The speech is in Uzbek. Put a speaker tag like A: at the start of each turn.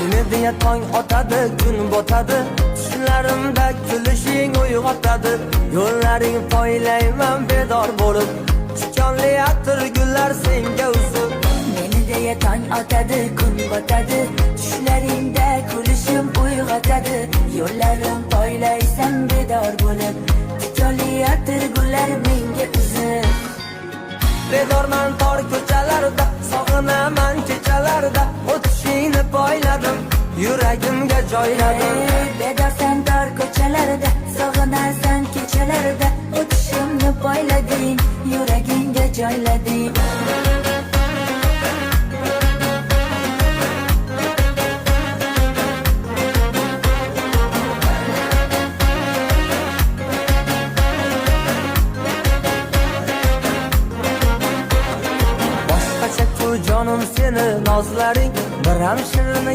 A: Seni diye tong otadi, kun botadi, tushlarimda kulishing uyg'otadi. Yo'llaring poylayman bedor bo'lib, tikonli atir gullar senga uzib.
B: Meni deya tong otadi, kun botadi, tushlaringda kulishim uyg'otadi. Yo'llarim poylaysan bedor bo'lib, tikonli atir gullar menga uzib.
A: Bedorman tor ko'chalarda, sog'inaman kechalarda, o'tishingni poyladim, yuragimga joyladim.
B: Bedorsan tor ko'chalarda, sog'inasan kechalarda, o'tishimni poylading, yuragingga joylading.
A: Boshqacha-ku jonim seni nozlaring, bir ham shirin